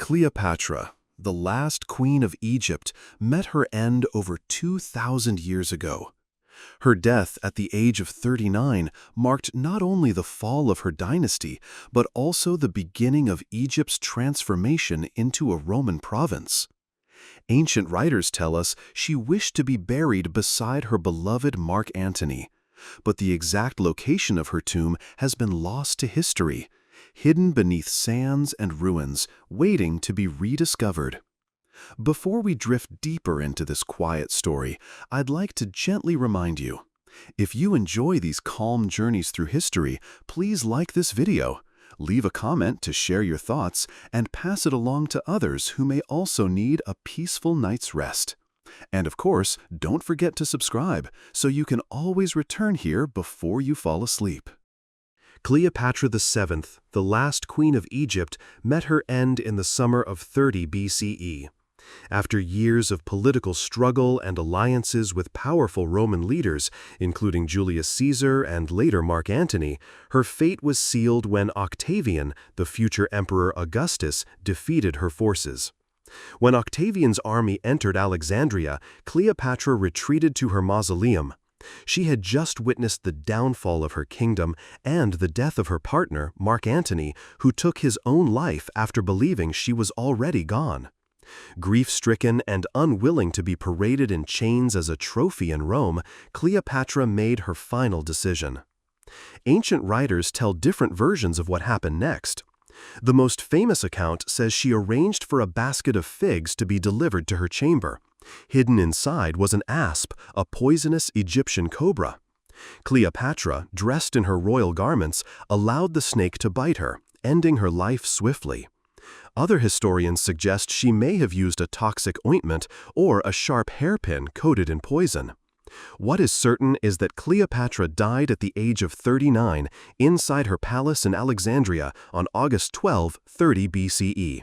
Cleopatra, the last queen of Egypt, met her end over 2,000 years ago. Her death at the age of 39 marked not only the fall of her dynasty, but also the beginning of Egypt's transformation into a Roman province. Ancient writers tell us she wished to be buried beside her beloved Mark Antony, but the exact location of her tomb has been lost to history, hidden beneath sands and ruins, waiting to be rediscovered. Before we drift deeper into this quiet story, I'd like to gently remind you, if you enjoy these calm journeys through history, please like this video, leave a comment to share your thoughts, and pass it along to others who may also need a peaceful night's rest. And of course, don't forget to subscribe so you can always return here before you fall asleep. Cleopatra VII, the last queen of Egypt, met her end in the summer of 30 BCE. After years of political struggle and alliances with powerful Roman leaders, including Julius Caesar and later Mark Antony, her fate was sealed when Octavian, the future Emperor Augustus, defeated her forces. When Octavian's army entered Alexandria, Cleopatra retreated to her mausoleum. She had just witnessed the downfall of her kingdom and the death of her partner, Mark Antony, who took his own life after believing she was already gone. Grief-stricken and unwilling to be paraded in chains as a trophy in Rome, Cleopatra made her final decision. Ancient writers tell different versions of what happened next. The most famous account says she arranged for a basket of figs to be delivered to her chamber. Hidden inside was an asp, a poisonous Egyptian cobra. Cleopatra, dressed in her royal garments, allowed the snake to bite her, ending her life swiftly. Other historians suggest she may have used a toxic ointment or a sharp hairpin coated in poison. What is certain is that Cleopatra died at the age of 39 inside her palace in Alexandria on August 12, 30 BCE.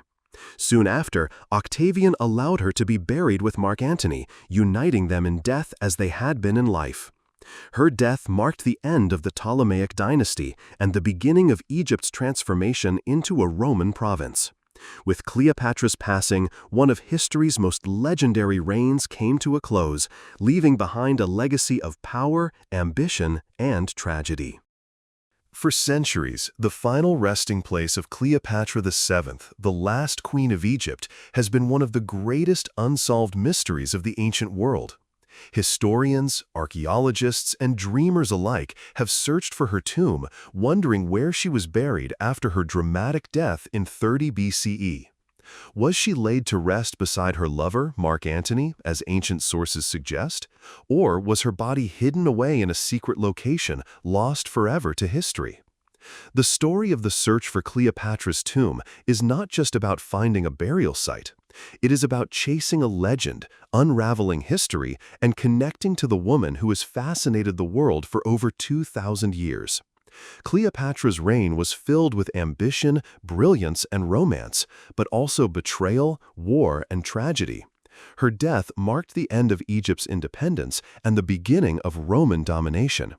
Soon after, Octavian allowed her to be buried with Mark Antony, uniting them in death as they had been in life. Her death marked the end of the Ptolemaic dynasty and the beginning of Egypt's transformation into a Roman province. With Cleopatra's passing, one of history's most legendary reigns came to a close, leaving behind a legacy of power, ambition, and tragedy. For centuries, the final resting place of Cleopatra VII, the last queen of Egypt, has been one of the greatest unsolved mysteries of the ancient world. Historians, archaeologists, and dreamers alike have searched for her tomb, wondering where she was buried after her dramatic death in 30 BCE. Was she laid to rest beside her lover, Mark Antony, as ancient sources suggest? Or was her body hidden away in a secret location, lost forever to history? The story of the search for Cleopatra's tomb is not just about finding a burial site. It is about chasing a legend, unraveling history, and connecting to the woman who has fascinated the world for over 2,000 years. Cleopatra's reign was filled with ambition, brilliance, and romance, but also betrayal, war, and tragedy. Her death marked the end of Egypt's independence and the beginning of Roman domination.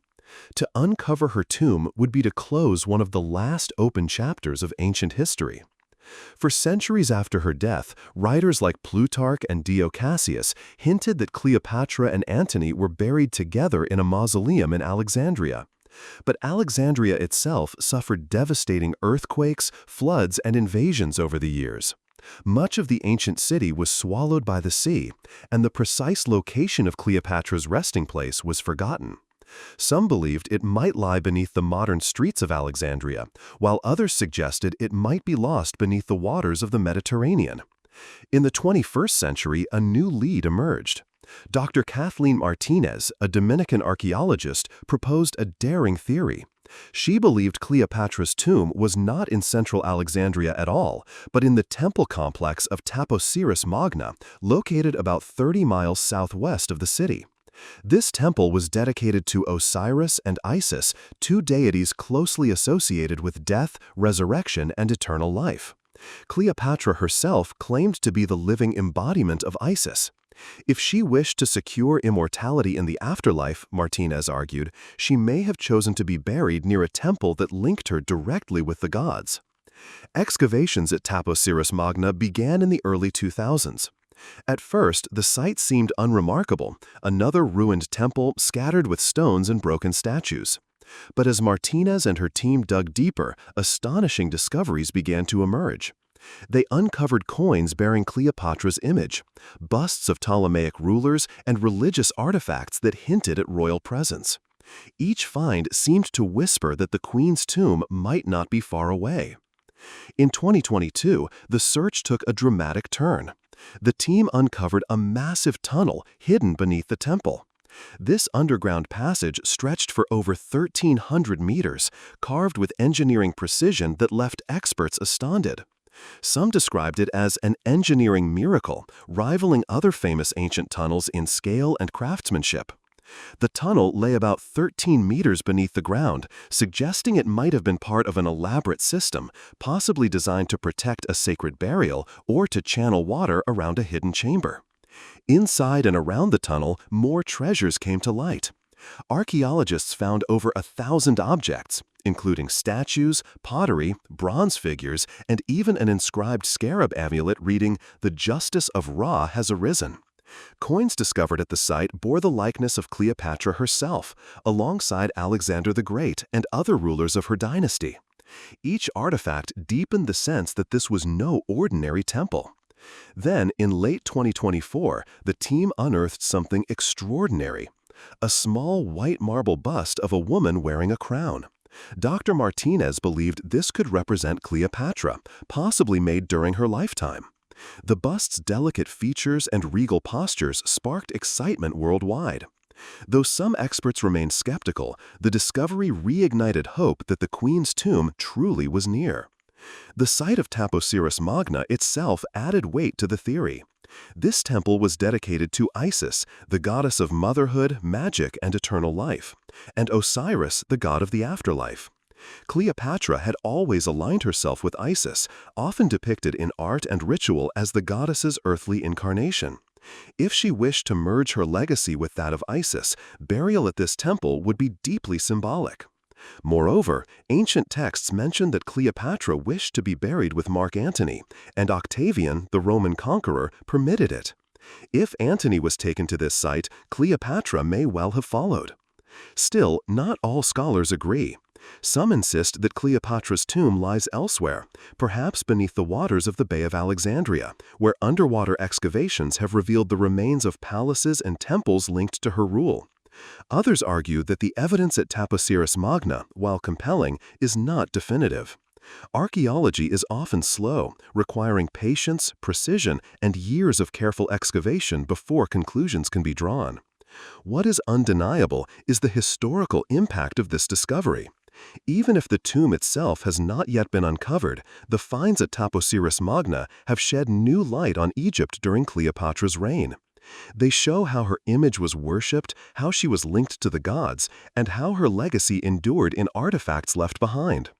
To uncover her tomb would be to close one of the last open chapters of ancient history. For centuries after her death, writers like Plutarch and Dio Cassius hinted that Cleopatra and Antony were buried together in a mausoleum in Alexandria. But Alexandria itself suffered devastating earthquakes, floods, and invasions over the years. Much of the ancient city was swallowed by the sea, and the precise location of Cleopatra's resting place was forgotten. Some believed it might lie beneath the modern streets of Alexandria, while others suggested it might be lost beneath the waters of the Mediterranean. In the 21st century, a new lead emerged. Dr. Kathleen Martinez, a Dominican archaeologist, proposed a daring theory. She believed Cleopatra's tomb was not in central Alexandria at all, but in the temple complex of Taposiris Magna, located about 30 miles southwest of the city. This temple was dedicated to Osiris and Isis, two deities closely associated with death, resurrection, and eternal life. Cleopatra herself claimed to be the living embodiment of Isis. If she wished to secure immortality in the afterlife, Martinez argued, she may have chosen to be buried near a temple that linked her directly with the gods. Excavations at Taposiris Magna began in the early 2000s. At first, the site seemed unremarkable, another ruined temple scattered with stones and broken statues. But as Martinez and her team dug deeper, astonishing discoveries began to emerge. They uncovered coins bearing Cleopatra's image, busts of Ptolemaic rulers, and religious artifacts that hinted at royal presence. Each find seemed to whisper that the queen's tomb might not be far away. In 2022, the search took a dramatic turn. The team uncovered a massive tunnel hidden beneath the temple. This underground passage stretched for over 1,300 meters, carved with engineering precision that left experts astounded. Some described it as an engineering miracle, rivaling other famous ancient tunnels in scale and craftsmanship. The tunnel lay about 13 meters beneath the ground, suggesting it might have been part of an elaborate system, possibly designed to protect a sacred burial or to channel water around a hidden chamber. Inside and around the tunnel, more treasures came to light. Archaeologists found over 1,000 objects, including statues, pottery, bronze figures, and even an inscribed scarab amulet reading, "The justice of Ra has arisen." Coins discovered at the site bore the likeness of Cleopatra herself, alongside Alexander the Great and other rulers of her dynasty. Each artifact deepened the sense that this was no ordinary temple. Then, in late 2024, the team unearthed something extraordinary: a small white marble bust of a woman wearing a crown. Dr. Martinez believed this could represent Cleopatra, possibly made during her lifetime. The bust's delicate features and regal postures sparked excitement worldwide. Though some experts remained skeptical, the discovery reignited hope that the queen's tomb truly was near. The site of Taposiris Magna itself added weight to the theory. This temple was dedicated to Isis, the goddess of motherhood, magic, and eternal life, and Osiris, the god of the afterlife. Cleopatra had always aligned herself with Isis, often depicted in art and ritual as the goddess's earthly incarnation. If she wished to merge her legacy with that of Isis, burial at this temple would be deeply symbolic. Moreover, ancient texts mention that Cleopatra wished to be buried with Mark Antony, and Octavian, the Roman conqueror, permitted it. If Antony was taken to this site, Cleopatra may well have followed. Still, not all scholars agree. Some insist that Cleopatra's tomb lies elsewhere, perhaps beneath the waters of the Bay of Alexandria, where underwater excavations have revealed the remains of palaces and temples linked to her rule. Others argue that the evidence at Taposiris Magna, while compelling, is not definitive. Archaeology is often slow, requiring patience, precision, and years of careful excavation before conclusions can be drawn. What is undeniable is the historical impact of this discovery. Even if the tomb itself has not yet been uncovered, the finds at Taposiris Magna have shed new light on Egypt during Cleopatra's reign. They show how her image was worshipped, how she was linked to the gods, and how her legacy endured in artifacts left behind.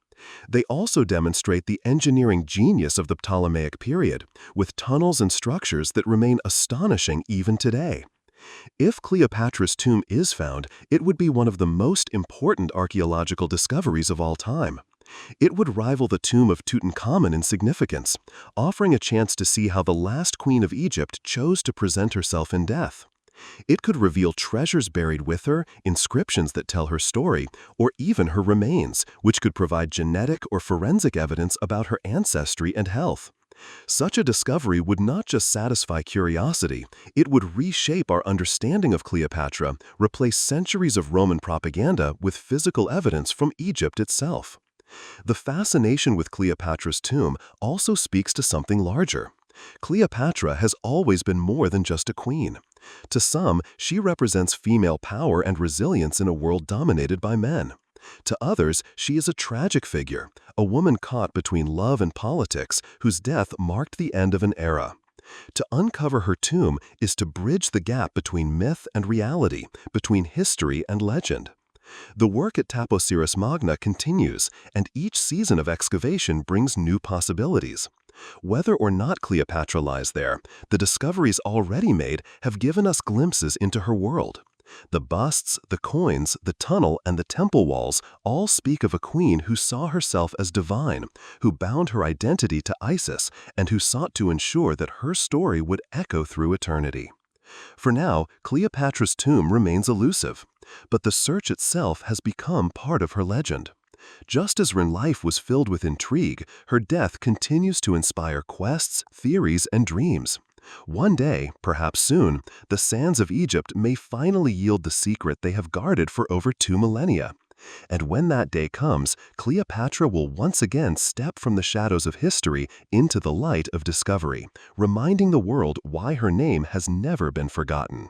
They also demonstrate the engineering genius of the Ptolemaic period, with tunnels and structures that remain astonishing even today. If Cleopatra's tomb is found, it would be one of the most important archaeological discoveries of all time. It would rival the tomb of Tutankhamun in significance, offering a chance to see how the last queen of Egypt chose to present herself in death. It could reveal treasures buried with her, inscriptions that tell her story, or even her remains, which could provide genetic or forensic evidence about her ancestry and health. Such a discovery would not just satisfy curiosity, it would reshape our understanding of Cleopatra, replace centuries of Roman propaganda with physical evidence from Egypt itself. The fascination with Cleopatra's tomb also speaks to something larger. Cleopatra has always been more than just a queen. To some, she represents female power and resilience in a world dominated by men. To others, she is a tragic figure, a woman caught between love and politics, whose death marked the end of an era. To uncover her tomb is to bridge the gap between myth and reality, between history and legend. The work at Taposiris Magna continues, and each season of excavation brings new possibilities. Whether or not Cleopatra lies there, the discoveries already made have given us glimpses into her world. The busts, the coins, the tunnel, and the temple walls all speak of a queen who saw herself as divine, who bound her identity to Isis, and who sought to ensure that her story would echo through eternity. For now, Cleopatra's tomb remains elusive, but the search itself has become part of her legend. Just as her life was filled with intrigue, her death continues to inspire quests, theories, and dreams. One day, perhaps soon, the sands of Egypt may finally yield the secret they have guarded for over 2 millennia. And when that day comes, Cleopatra will once again step from the shadows of history into the light of discovery, reminding the world why her name has never been forgotten.